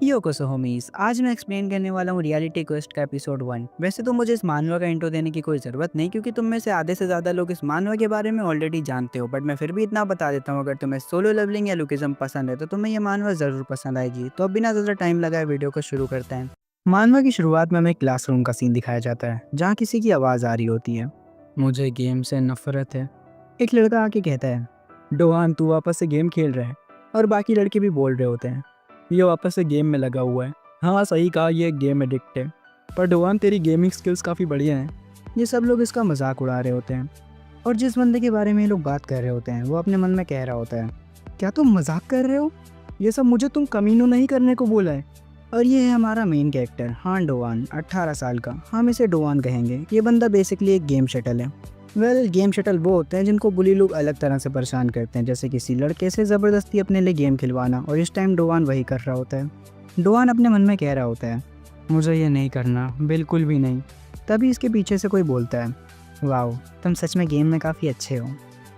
यो कोसो होमीज, आज मैं एक्सप्लेन करने वाला हूँ रियलिटी क्वेस्ट का एपिसोड 1। वैसे तो मुझे इस मानवा का इंट्रो देने की कोई ज़रूरत नहीं, क्योंकि तुम में से आधे से ज़्यादा लोग इस मानवा के बारे में ऑलरेडी जानते हो। बट मैं फिर भी इतना बता देता हूँ, अगर तुम्हें सोलो लेवलिंग या लुकिज्म पसंद है तो तुम्हें ये मानवा ज़रूर पसंद आएगी। तो अब बिना ज़्यादा टाइम लगाए वीडियो को शुरू करते हैं। मानवा की शुरुआत में हमें क्लासरूम का सीन दिखाया जाता है, जहाँ किसी की आवाज़ आ रही होती है। मुझे गेम से नफरत है, एक लड़का आके कहता है। डोहान, तू वापस से गेम खेल रहा है? और बाकी लड़के भी बोल रहे होते हैं, ये वापस से गेम में लगा हुआ है। हाँ सही कहा, ये एक गेम एडिक्ट है। पर डोहान, तेरी गेमिंग स्किल्स काफ़ी बढ़िया हैं। ये सब लोग इसका मजाक उड़ा रहे होते हैं, और जिस बंदे के बारे में ये लोग बात कर रहे होते हैं वो अपने मन में कह रहा होता है, क्या तुम मजाक कर रहे हो? ये सब मुझे तुम कमीनू नहीं करने को बोला है। और ये है हमारा मेन कैरेक्टर, हाँ डोहान, 18 साल का। हम इसे डोहान कहेंगे। ये बंदा बेसिकली एक गेम शटल है। गेम शटल वो होते हैं जिनको बुली लोग अलग तरह से परेशान करते हैं, जैसे किसी लड़के से ज़बरदस्ती अपने लिए गेम खिलवाना। और इस टाइम डोहान वही कर रहा होता है। डोहान अपने मन में कह रहा होता है, मुझे ये नहीं करना, बिल्कुल भी नहीं। तभी इसके पीछे से कोई बोलता है, वाओ, तुम सच में गेम में काफ़ी अच्छे हो।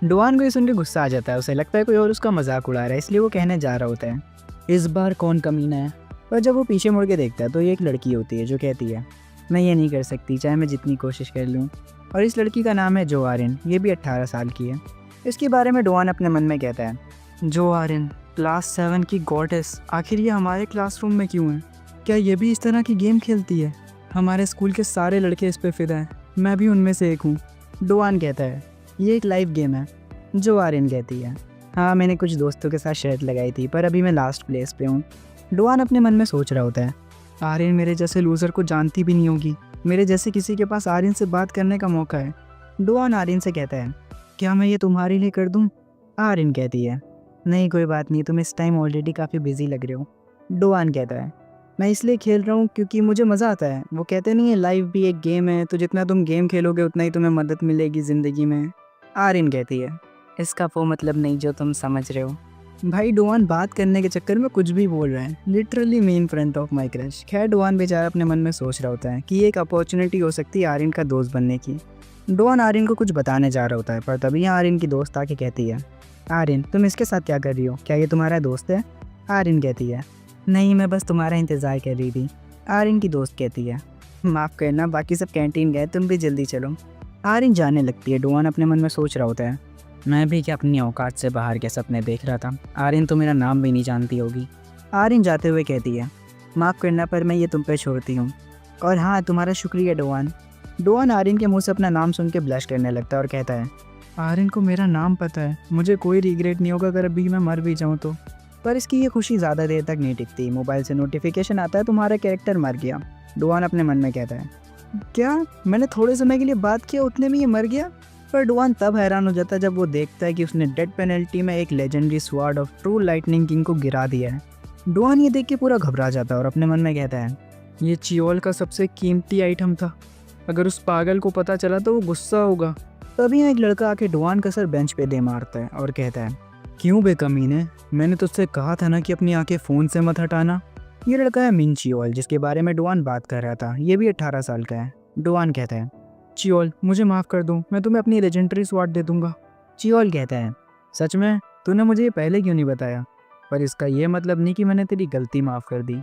डोहान को ये सुन के गुस्सा आ जाता है। उसे लगता है कोई और उसका मजाक उड़ा रहा है, इसलिए वो कहने जा रहा होता है, इस बार कौन कमीना है। पर जब वो पीछे मुड़ के देखता है तो ये एक लड़की होती है जो कहती है, मैं ये नहीं कर सकती, चाहे मैं जितनी कोशिश कर लूँ। और इस लड़की का नाम है जो आर्यन। ये भी 18 साल की है। इसके बारे में डोहान अपने मन में कहता है, जो आर्यन, क्लास 7 की गॉडेस, आखिर ये हमारे क्लासरूम में क्यों है? क्या ये भी इस तरह की गेम खेलती है? हमारे स्कूल के सारे लड़के इस पे फिदा हैं, मैं भी उनमें से एक हूँ। डोहान कहता है, ये एक लाइव गेम है। जो आर्यन कहती है, हाँ मैंने कुछ दोस्तों के साथ शर्त लगाई थी, पर अभी मैं लास्ट प्लेस पे हूँ। डोहान अपने मन में सोच रहा होता है, आर्यन मेरे जैसे लूज़र को जानती भी नहीं होगी। मेरे जैसे किसी के पास आर्यन से बात करने का मौका है। डोहान आर्यन से कहता है, क्या मैं ये तुम्हारे लिए कर दूँ? आर्यन कहती है, नहीं कोई बात नहीं, तुम इस टाइम ऑलरेडी काफ़ी बिजी लग रहे हो। डोहान कहता है, मैं इसलिए खेल रहा हूँ क्योंकि मुझे मज़ा आता है। वो कहते नहीं है, लाइफ भी एक गेम है, तो जितना तुम गेम खेलोगे उतना ही तुम्हें मदद मिलेगी ज़िंदगी में। आर्यन कहती है, इसका वो मतलब नहीं जो तुम समझ रहे हो। भाई डोहान बात करने के चक्कर में कुछ भी बोल रहे हैं, literally me in front of my crush. खैर डोहान बेचारा अपने मन में सोच रहा होता है कि ये एक अपॉर्चुनिटी हो सकती है आर्यन का दोस्त बनने की। डोहान आर्यन को कुछ बताने जा रहा होता है, पर तभी यहाँ आर्यन की दोस्त आके कहती है, आर्यन तुम इसके साथ क्या कर रही हो? क्या ये तुम्हारा दोस्त है? आर्यन कहती है, नहीं मैं बस तुम्हारा इंतज़ार कर रही थी। आर्यन की दोस्त कहती है, माफ़ करना, बाकी सब कैंटीन गए, तुम भी जल्दी चलो। आर्यन जाने लगती है। डोहान अपने मन में सोच रहा होता है, मैं भी क्या अपनी औकात से बाहर के सपने देख रहा था। आर्यन तो मेरा नाम भी नहीं जानती होगी। आर्यन जाते हुए कहती है, माफ़ करना, पर मैं ये तुम पे छोड़ती हूँ। और हाँ, तुम्हारा शुक्रिया डोहान। डोहान आर्यन के मुंह से अपना नाम सुन के ब्लश करने लगता है और कहता है, आर्यन को मेरा नाम पता है, मुझे कोई रिग्रेट नहीं होगा अगर अभी मैं मर भी जाऊँ तो। पर इसकी ये खुशी ज़्यादा देर तक नहीं टिकती। मोबाइल से नोटिफिकेशन आता है, तुम्हारा कैरेक्टर मर गया। डोहान अपने मन में कहता है, क्या मैंने थोड़े समय के लिए बात किया उतने में ये मर गया? पर डोहान तब हैरान हो जाता है जब वो देखता है कि उसने डेड पेनल्टी में एक legendary sword of true lightning king को गिरा दिया है। डोहान ये देख के पूरा घबरा जाता है और अपने मन में कहता है, ये चियोल का सबसे कीमती आइटम था, अगर उस पागल को पता चला तो वो गुस्सा होगा। तभी एक लड़का आके डोहान का सर बेंच पे दे मारता है और कहता है, क्यों बेकमीने, मैंने तुझसे कहा था ना कि अपनी आंखें फ़ोन से मत हटाना। ये लड़का है मिन चियोल, जिसके बारे में डोहान बात कर रहा था। ये भी 18 साल का है। डोहान कहता है, चियोल मुझे माफ़ कर दो, मैं तुम्हें अपनी लेजेंडरी स्वॉर्ड दे दूंगा। चियोल कहता है, सच में? तूने मुझे ये पहले क्यों नहीं बताया? पर इसका ये मतलब नहीं कि मैंने तेरी गलती माफ़ कर दी।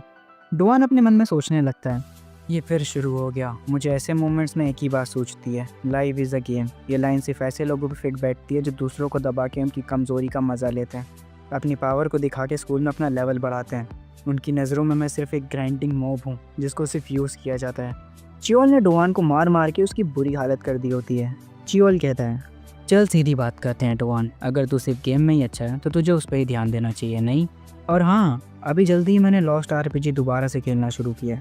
डोहान अपने मन में सोचने लगता है, ये फिर शुरू हो गया। मुझे ऐसे मोमेंट्स में एक ही बात सोचती है, लाइफ इज़ अ गेम। ये लाइन सिर्फ ऐसे लोगों पर फिट बैठती है जो दूसरों को दबा के उनकी कमज़ोरी का मज़ा लेते हैं, अपनी पावर को दिखा के स्कूल में अपना लेवल बढ़ाते हैं। उनकी नज़रों में मैं सिर्फ एक ग्राइंडिंग मॉब हूँ जिसको सिर्फ यूज़ किया जाता है। चियोल ने डोहान को मार मार के उसकी बुरी हालत कर दी होती है। चियोल कहता है, चल सीधी बात करते हैं डोहान, अगर तू सिर्फ गेम में ही अच्छा है तो तुझे उस पर ही ध्यान देना चाहिए, नहीं? और हाँ, अभी जल्दी ही मैंने लॉस्ट आरपीजी दोबारा से खेलना शुरू किया।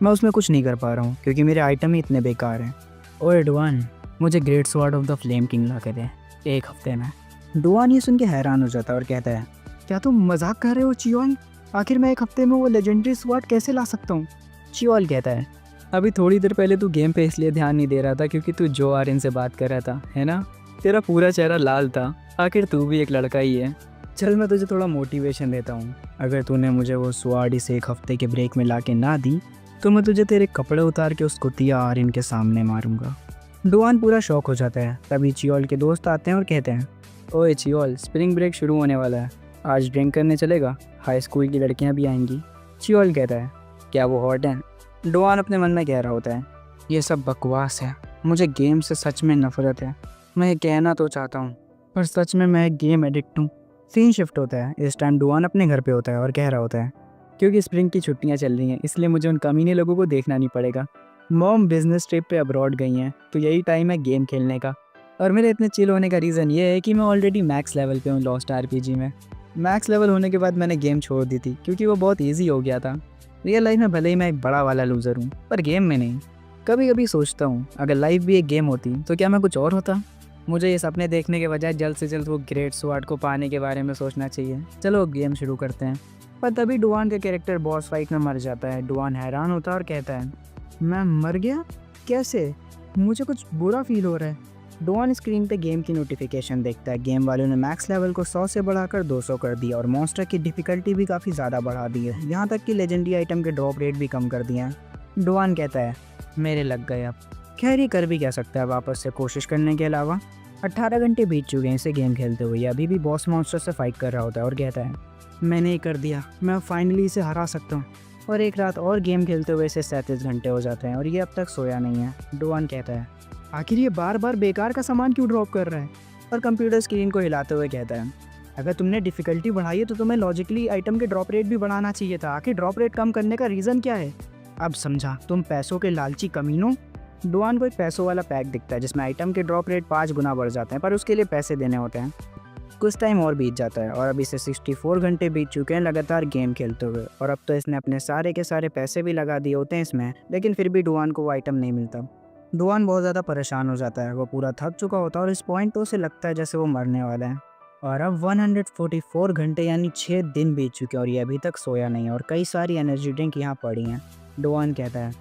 मैं उसमें कुछ नहीं कर पा रहा हूँ क्योंकि मेरे आइटम ही इतने बेकार हैं। और डोहान, मुझे great sword of the flame king ला के दे, 1 हफ्ते में। डोहान ये सुन के हैरान हो जाता है और कहता है, क्या तुम मजाक कर रहे हो चियोल? आखिर मैं 1 हफ्ते में वो लेजेंडरी स्वॉर्ड कैसे ला सकता हूँ? चियोल कहता है, अभी थोड़ी देर पहले तू गेम पे इसलिए ध्यान नहीं दे रहा था क्योंकि तू जो आर्यन से बात कर रहा था, है ना? तेरा पूरा चेहरा लाल था। आखिर तू भी एक लड़का ही है। चल मैं तुझे थोड़ा मोटिवेशन देता हूँ। अगर तूने मुझे वो स्वॉर्ड इस 1 हफ्ते के ब्रेक में ला के ना दी तो मैं तुझे तेरे कपड़े उतार के उस कुतिया आर्यन के सामने मारूंगा। डोहान पूरा शौक हो जाता है। तभी चियोल के दोस्त आते हैं और कहते हैं, ओए चियोल, स्प्रिंग ब्रेक शुरू होने वाला है, आज ड्रिंक करने चलेगा? हाई स्कूल की लड़कियां भी आएंगी। चियोल कहता है, क्या वो हॉट है? डुआन अपने मन में कह रहा होता है, ये सब बकवास है, मुझे गेम से सच में नफरत है। मैं ये कहना तो चाहता हूँ, पर सच में मैं एक गेम एडिक्ट हूँ। सीन शिफ्ट होता है। इस टाइम डुआन अपने घर पे होता है और कह रहा होता है, क्योंकि स्प्रिंग की छुट्टियाँ चल रही हैं, इसलिए मुझे उन कमीने लोगों को देखना नहीं पड़ेगा। मॉम बिजनेस ट्रिप पे अब्रॉड गई हैं, तो यही टाइम है गेम खेलने का। और मेरे इतने चिल होने का रीज़न ये है कि मैं ऑलरेडी मैक्स लेवल पे हूँ लॉस्ट आरपीजी में। मैक्स लेवल होने के बाद मैंने गेम छोड़ दी थी, क्योंकि वो बहुत ईजी हो गया था। रियल लाइफ में भले ही मैं एक बड़ा वाला लूज़र हूँ, पर गेम में नहीं। कभी कभी सोचता हूँ, अगर लाइफ भी एक गेम होती तो क्या मैं कुछ और होता? मुझे ये सपने देखने के बजाय जल्द से जल्द वो ग्रेट स्वॉर्ड को पाने के बारे में सोचना चाहिए। चलो गेम शुरू करते हैं। पर तभी डुआन का कैरेक्टर बॉस फाइट में मर जाता है। डुआन हैरान होता है और कहता है, मैं मर गया? कैसे? मुझे कुछ बुरा फील हो रहा है। डुआन स्क्रीन पे गेम की नोटिफिकेशन देखता है। गेम वालों ने मैक्स लेवल को 100 से बढ़ाकर 200 कर दिया और मॉन्स्टर की डिफिकल्टी भी काफ़ी ज़्यादा बढ़ा दी है। यहाँ तक कि लेजेंडरी आइटम के ड्रॉप रेट भी कम कर दिए हैं। डुआन कहता है, मेरे लग गए अब। खैर ये कर भी क्या सकता है वापस से कोशिश करने के अलावा। 18 घंटे बीत चुके हैं इसे गेम खेलते हुए। अभी भी बॉस मॉन्स्टर से फाइट कर रहा होता है और कहता है, मैंने ये कर दिया, मैं फाइनली इसे हरा सकता हूँ। और एक रात और गेम खेलते हुए इसे 37 घंटे हो जाते हैं और ये अब तक सोया नहीं है। डुआन कहता है, आखिर ये बार बार बेकार का सामान क्यों ड्रॉप कर रहा है? और कंप्यूटर स्क्रीन को हिलाते हुए कहता है, अगर तुमने डिफ़िकल्टी बढ़ाई है तो तुम्हें लॉजिकली आइटम के ड्रॉप रेट भी बढ़ाना चाहिए था। आखिर ड्रॉप रेट कम करने का रीज़न क्या है? अब समझा, तुम पैसों के लालची कमीनों। डुआन को एक पैसों वाला पैक दिखता है जिसमें आइटम के ड्रॉप रेट 5 गुना बढ़ जाते हैं, पर उसके लिए पैसे देने होते हैं। कुछ टाइम और बीत जाता है और अभी से 64 घंटे बीत चुके हैं लगातार गेम खेलते हुए। और अब तो इसने अपने सारे के सारे पैसे भी लगा दिए होते हैं इसमें, लेकिन फिर भी डुआन को वो आइटम नहीं मिलता। डुआन बहुत ज़्यादा परेशान हो जाता है। वो पूरा थक चुका होता है और इस पॉइंट पे उसे लगता है जैसे वो मरने वाला है। और अब 144 घंटे यानी 6 दिन बीत चुके हैं और ये अभी तक सोया नहीं है और कई सारी एनर्जी ड्रिंक यहाँ पड़ी हैं। डुआन कहता है,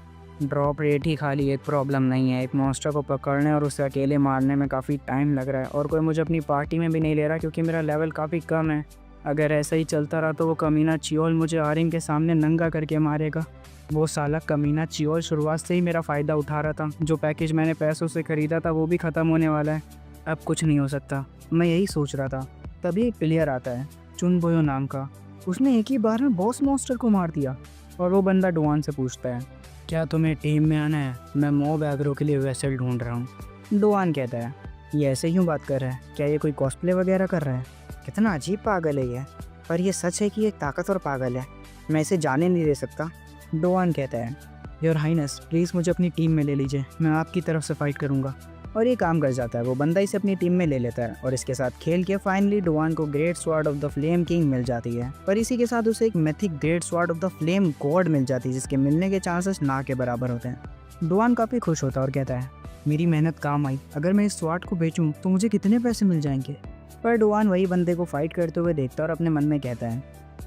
ड्रॉप रेट ही खाली एक प्रॉब्लम नहीं है। एक मॉन्स्टर को पकड़ने और उसे अकेले मारने में काफ़ी टाइम लग रहा है और कोई मुझे अपनी पार्टी में भी नहीं ले रहा क्योंकि मेरा लेवल काफ़ी कम है। अगर ऐसा ही चलता रहा तो वो कमीना चियोल मुझे आरिम के सामने नंगा करके मारेगा। वो साला कमीना चियोल शुरुआत से ही मेरा फ़ायदा उठा रहा था। जो पैकेज मैंने पैसों से ख़रीदा था वो भी ख़त्म होने वाला है। अब कुछ नहीं हो सकता, मैं यही सोच रहा था। तभी एक प्लेयर आता है, चुनबोयो नाम का। उसने एक ही बार में बॉस मॉन्स्टर को मार दिया। और वो बंदा डुआन से पूछता है, क्या तुम्हें टीम में आना है? मैं मॉब एग्रो के लिए वेसल ढूंढ रहा हूँ। डुआन कहता है, ये ऐसे क्यों बात कर रहा है? क्या ये कोई कॉस्प्ले वगैरह कर रहा है? कितना अजीब पागल है ये। पर यह सच है कि ये ताकतवर पागल है, मैं इसे जाने नहीं दे सकता। डुआन कहता है, योर हाइनेस प्लीज़ मुझे अपनी टीम में ले लीजिए, मैं आपकी तरफ से फाइट करूँगा। और ये काम कर जाता है। वो बंदा इसे अपनी टीम में ले लेता है और इसके साथ खेल के फाइनली डुआन को great sword of the flame king मिल जाती है। पर इसी के साथ उसे एक mythic great sword of the flame god मिल जाती है जिसके मिलने के चांसेस ना के बराबर होते हैं। डुआन काफ़ी खुश होता है और कहता है, मेरी मेहनत काम आई। अगर मैं इस स्वॉर्ड को बेचूं तो मुझे कितने पैसे मिल जाएंगे? पर डुआन वही बंदे को फाइट करते हुए देखता है और अपने मन में कहता है,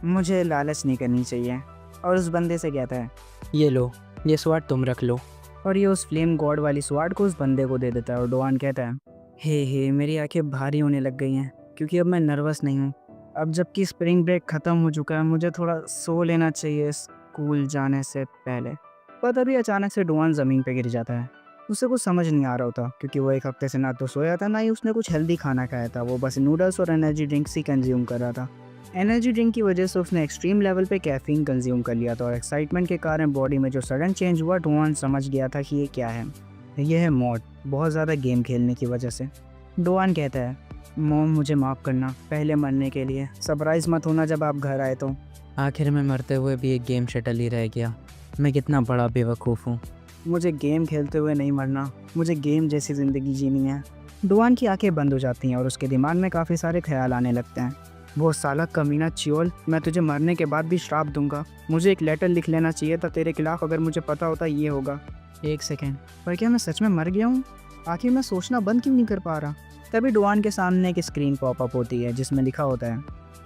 मुझे लालच नहीं करनी चाहिए। और उस बंदे से कहता है, ये लो, ये स्वॉर्ड तुम रख लो। और ये उस फ्लेम गॉड वाली स्वॉर्ड को उस बंदे को दे देता है। और डुआन कहता है, हे मेरी आंखें भारी होने लग गई हैं क्योंकि अब मैं नर्वस नहीं हूँ। अब जबकि स्प्रिंग ब्रेक ख़त्म हो चुका है, मुझे थोड़ा सो लेना चाहिए स्कूल जाने से पहले। पर तभी अचानक से डुआन ज़मीन पे गिर जाता है। उसे कुछ समझ नहीं आ रहा होता क्योंकि वो एक हफ्ते से ना तो सोया था ना ही उसने कुछ हेल्दी खाना खाया था। वो बस नूडल्स और एनर्जी ड्रिंक्स ही कंज्यूम कर रहा था। एनर्जी ड्रिंक की वजह से उसने एक्सट्रीम लेवल पे कैफीन कंज्यूम कर लिया था और एक्साइटमेंट के कारण बॉडी में जो सडन चेंज हुआ, डुआन समझ गया था कि ये क्या है। यह है मॉड, बहुत ज़्यादा गेम खेलने की वजह से। डुआन कहता है, मॉम मुझे माफ़ करना पहले मरने के लिए। सरप्राइज़ मत होना जब आप घर आए तो। आखिर में मरते हुए भी एक गेम शटल ही रह गया। मैं कितना बड़ा बेवकूफ़ हूँ। मुझे गेम खेलते हुए नहीं मरना, मुझे गेम जैसी ज़िंदगी जीनी है। डुआन की आंखें बंद हो जाती हैं और उसके दिमाग में काफ़ी सारे ख्याल आने लगते हैं। वो साला कमीना चियोल, मैं तुझे मरने के बाद भी श्राप दूंगा। मुझे एक लेटर लिख लेना चाहिए था तेरे खिलाफ, अगर मुझे पता होता ये होगा। एक सेकेंड, पर क्या मैं सच में मर गया हूँ? आखिर मैं सोचना बंद क्यों नहीं कर पा रहा? तभी डुआन के सामने एक स्क्रीन पॉपअप होती है जिसमें लिखा होता है,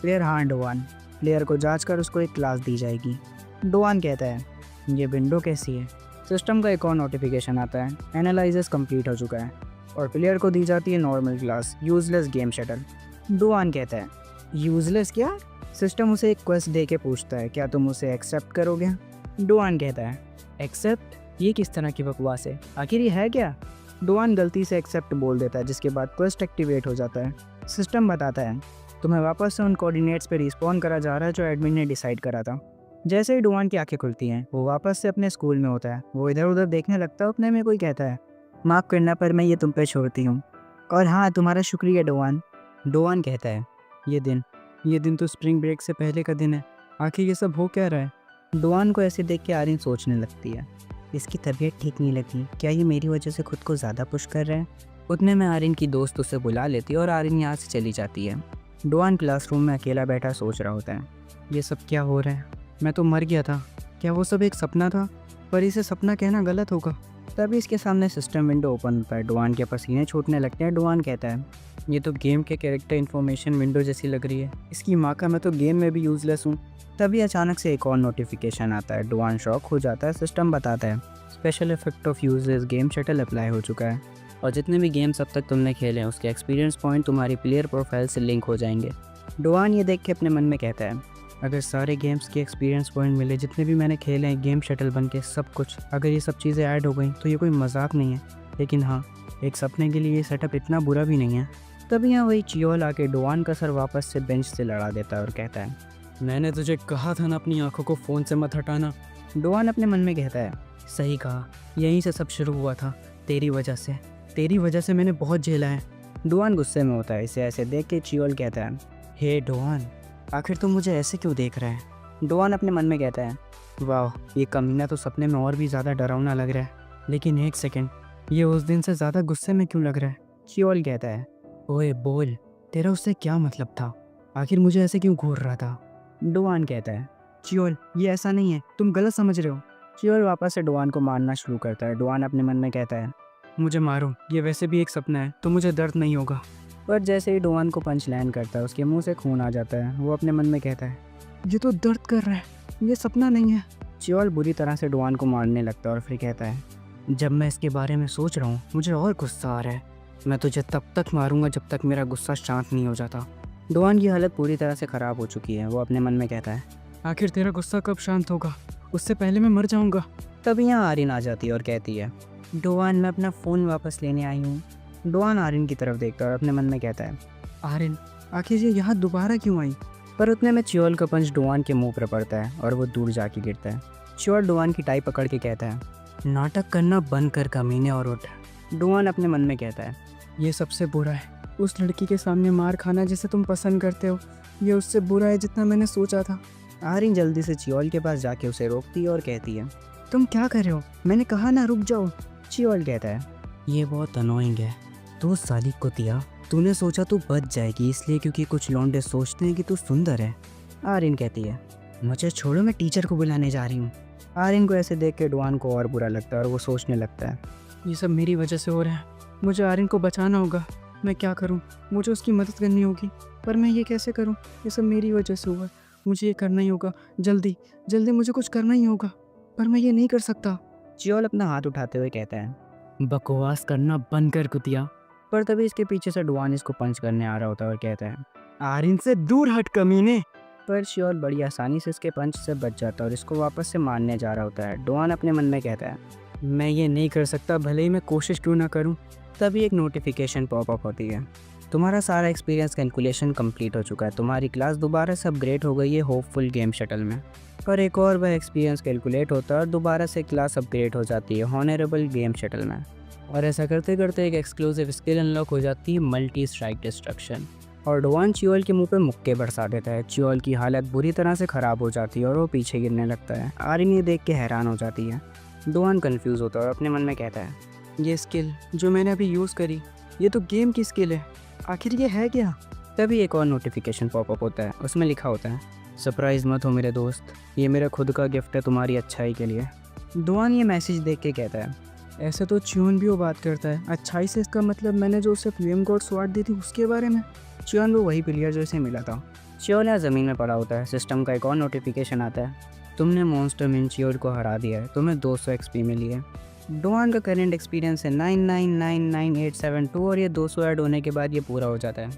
प्लेयर हाँ डुआन, प्लेयर को जाँच कर उसको एक क्लास दी जाएगी। डुआन कहता है, ये विंडो कैसी है? सिस्टम का एक और नोटिफिकेशन आता है, एनालिसिस कंप्लीट हो चुका है। और प्लेयर को दी जाती है normal class, useless game shuttle. Duan कहता है, यूजलेस क्या? सिस्टम उसे एक क्वेस्ट दे के पूछता है, क्या तुम उसे एक्सेप्ट करोगे? डुआन कहता है, एक्सेप्ट? ये किस तरह की बकवास है? आखिर ये है क्या? डुआन गलती से एक्सेप्ट बोल देता है जिसके बाद क्वेस्ट एक्टिवेट हो जाता है। सिस्टम बताता है, तुम्हें वापस से उन कोऑर्डिनेट्स पे रिस्पॉन्ड करा जा रहा है जो एडमिन ने डिसाइड करा था। जैसे ही डुआन की आंखें खुलती हैं वो वापस से अपने स्कूल में होता है। वो इधर उधर देखने लगता है, अपने में कोई कहता है, माफ़ करना पर मैं ये तुम पे छोड़ती हूँ। और हाँ, तुम्हारा शुक्रिया डुआन। डुआन कहता है, ये दिन तो स्प्रिंग ब्रेक से पहले का दिन है, आखिर ये सब हो क्या रहा है। डुआन को ऐसे देख के आर्यन सोचने लगती है, इसकी तबीयत ठीक नहीं लगी, क्या ये मेरी वजह से खुद को ज़्यादा पुश कर रहे हैं। उतने में आर्यन की दोस्त उसे बुला लेती है और आर्यन यहाँ से चली जाती है। डुआन क्लासरूम में अकेला बैठा सोच रहा होता है, ये सब क्या हो रहा है, मैं तो मर गया था, क्या वो सब एक सपना था। पर इसे सपना कहना गलत होगा। तभी इसके सामने सिस्टम विंडो ओपन होता है। डुआन के पसीने छूटने लगते हैं। डुआन कहता है, ये तो गेम के कैरेक्टर इन्फॉर्मेशन विंडो जैसी लग रही है, इसकी माँ का मैं तो गेम में भी यूज़लेस हूँ। तभी अचानक से एक और नोटिफिकेशन आता है। डुआन शॉक हो जाता है। सिस्टम बताता है, special effect of uses game shuttle apply हो चुका है और जितने भी गेम्स अब तक तुमने खेले हैं उसके एक्सपीरियंस पॉइंट तुम्हारी प्लेयर प्रोफाइल से लिंक हो जाएंगे। डुआन ये देख के अपने मन में कहता है, अगर सारे गेम्स के एक्सपीरियंस पॉइंट मिले जितने भी मैंने खेले हैं गेम शटल बन के सब कुछ, अगर ये सब चीज़ें ऐड हो गई तो ये कोई मजाक नहीं है। लेकिन हाँ, एक सपने के लिए ये सेटअप इतना बुरा भी नहीं है। तभी यहाँ वही चियोल आके डुआन का सर वापस से बेंच से लड़ा देता है और कहता है, मैंने तुझे कहा था ना अपनी आंखों को फ़ोन से मत हटाना। डुआन अपने मन में कहता है, सही कहा, यहीं से सब शुरू हुआ था, तेरी वजह से मैंने बहुत झेला है। डुआन गुस्से में होता है। इसे ऐसे देख के चियोल कहता है, हे डुआन, आखिर तुम मुझे ऐसे क्यों देख रहा है। डुआन अपने मन में कहता है, वाह, ये कमीना तो सपने में और भी ज़्यादा डरावना लग रहा है, लेकिन एक सेकंड, ये उस दिन से ज़्यादा गुस्से में क्यों लग रहा है। चियोल कहता है, ओए बोल, तेरा उससे क्या मतलब था, आखिर मुझे ऐसे क्यों घूर रहा था। डुआन कहता है, चियोल ये ऐसा नहीं है, तुम गलत समझ रहे हो। चियोल वापस से डुआन को मारना शुरू करता है। डुआन अपने मन में कहता है, मुझे मारो, ये वैसे भी एक सपना है तो मुझे दर्द नहीं होगा। पर जैसे ही डुआन को पंच लैंड करता है उसके मुंह से खून आ जाता है। वो अपने मन में कहता है, ये तो दर्द कर रहा है, ये सपना नहीं है। चियोल बुरी तरह से डुआन को मारने लगता है और फिर कहता है, जब मैं इसके बारे में सोच रहा हूँ मुझे और गुस्सा आ रहा है, मैं तुझे तब तक मारूंगा जब तक मेरा गुस्सा शांत नहीं हो जाता। डुआन की हालत पूरी तरह से ख़राब हो चुकी है। वो अपने मन में कहता है, आखिर तेरा गुस्सा कब शांत होगा, उससे पहले मैं मर जाऊंगा। तभी यहाँ आर्यन आ जाती है और कहती है, डुआन मैं अपना फ़ोन वापस लेने आई हूँ। डुआन आर्यन की तरफ देखता है और अपने मन में कहता है, आर्यन आखिर ये यहाँ दोबारा क्यों आई। पर उतने में चियोल का पंच डुआन के मुंह पर पड़ता है और वो दूर जाके गिरता है। चियोल डुआन की टाई पकड़ के कहता है, नाटक करना बंद कर कमीने और उठ। डुआन अपने मन में कहता है, ये सबसे बुरा है, उस लड़की के सामने मार खाना जिसे तुम पसंद करते हो, ये उससे बुरा है जितना मैंने सोचा था। आर्यन जल्दी से चियोल के पास जाके उसे रोकती है और कहती है, तुम क्या कर रहे हो, मैंने कहा ना रुक जाओ। चियोल कहता है, ये बहुत अनोइंग है, तो साली कुतिया, तूने सोचा तू बच जाएगी इसलिए क्योंकि कुछ लौंडे सोचते हैं कि तू सुंदर है। आर्यन कहती है, मुझे छोड़ो, मैं टीचर को बुलाने जा रही हूँ। आर्यन को ऐसे देख के डुआन को और बुरा लगता है और वो सोचने लगता है, ये सब मेरी वजह से हो रहा है, मुझे आर्यन को बचाना होगा, मैं क्या करूँ, मुझे उसकी मदद करनी होगी, पर मैं ये कैसे करूँ, ये सब मेरी वजह से हुआ, मुझे ये करना ही होगा, जल्दी जल्दी मुझे कुछ करना ही होगा, पर मैं ये नहीं कर सकता। चियोल अपना हाथ उठाते हुए कहता है, बकवास करना बंद कर कुतिया। पर तभी इसके पीछे से डुआन इसको पंच करने आ रहा होता है और कहता है, आर्यन से दूर हट कमीने। पर चियोल बड़ी आसानी से इसके पंच से बच जाता है और इसको वापस से मारने जा रहा होता है। डुआन अपने मन में कहता है, मैं ये नहीं कर सकता, भले ही मैं कोशिश क्यों ना करूं। तभी एक नोटिफिकेशन पॉपअप होती है, तुम्हारा सारा एक्सपीरियंस कैलकुलेशन कंप्लीट हो चुका है, तुम्हारी क्लास दोबारा से अपग्रेड हो गई है होपफुल गेम शटल में। पर एक और बार एक्सपीरियंस कैलकुलेट होता है और दोबारा से क्लास अपग्रेड हो जाती है हॉनरेबल गेम शटल में। और ऐसा करते करते एक एक्सक्लूसिव स्किल अनलॉक हो जाती है मल्टी स्ट्राइक डिस्ट्रक्शन। और डुआन चियोल के मुंह पे मुक्के बरसा देता है। चियोल की हालत बुरी तरह से ख़राब हो जाती है और वो पीछे गिरने लगता है। आर्यन ये देख के हैरान हो जाती है। डुआन कंफ्यूज होता है और अपने मन में कहता है, ये स्किल जो मैंने अभी यूज़ करी, ये तो गेम की स्किल है, आखिर ये है क्या। तभी एक और नोटिफिकेशन पॉपअप होता है, उसमें लिखा होता है, सरप्राइज़ मत हो मेरे दोस्त, ये मेरा खुद का गिफ्ट है तुम्हारी अच्छाई के लिए। डुआन ये मैसेज देख के कहता है, ऐसे तो च्योन भी वो बात करता है, अच्छाई से इसका मतलब मैंने जो उसे फ्लेम गॉड स्वॉर्ड दी थी उसके बारे में। च्योन वो वही प्लेयर जो इसे मिला था। च्योन यहाँ ज़मीन में पड़ा होता है। सिस्टम का एक और नोटिफिकेशन आता है, तुमने मॉन्स्टर मिनच्योर को हरा दिया है, तुम्हें 200 एक्सपी मिली है। डुआन का करंट एक्सपीरियंस है 99999872 और ये 200 ऐड होने के बाद ये पूरा हो जाता है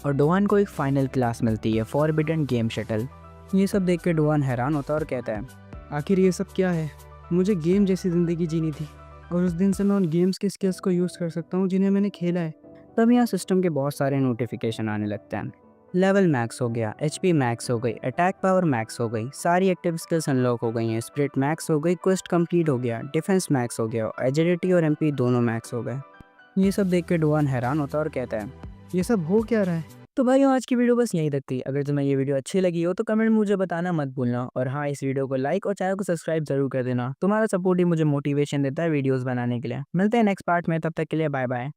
और डुआन को एक फाइनल क्लास मिलती है, फॉरबिडन गेम शटल। ये सब देख के डुआन हैरान होता है और कहता है, आखिर ये सब क्या है, मुझे गेम जैसी ज़िंदगी जीनी थी और उस दिन से मैं उन गेम्स के स्किल्स को यूज़ कर सकता हूँ जिन्हें मैंने खेला है। तब यहाँ सिस्टम के बहुत सारे नोटिफिकेशन आने लगते हैं। लेवल मैक्स हो गया, एचपी मैक्स हो गई, अटैक पावर मैक्स हो गई, सारी एक्टिव स्किल्स अनलॉक हो गई हैं, स्प्रिट मैक्स हो गई, क्वेस्ट कंप्लीट हो गया, डिफेंस मैक्स हो गया, एजिलिटी और एमपी दोनों मैक्स हो गए। ये सब देख के डुआन हैरान होता है और कहता है, ये सब हो क्या रहा है? तो भाई आज की वीडियो बस यहीं तक थी। अगर तुम्हें ये वीडियो अच्छी लगी हो तो कमेंट में मुझे बताना मत भूलना, और हाँ, इस वीडियो को लाइक और चैनल को सब्सक्राइब जरूर कर देना। तुम्हारा सपोर्ट ही मुझे मोटिवेशन देता है वीडियोस बनाने के लिए। मिलते हैं नेक्स्ट पार्ट में, तब तक के लिए बाय बाय।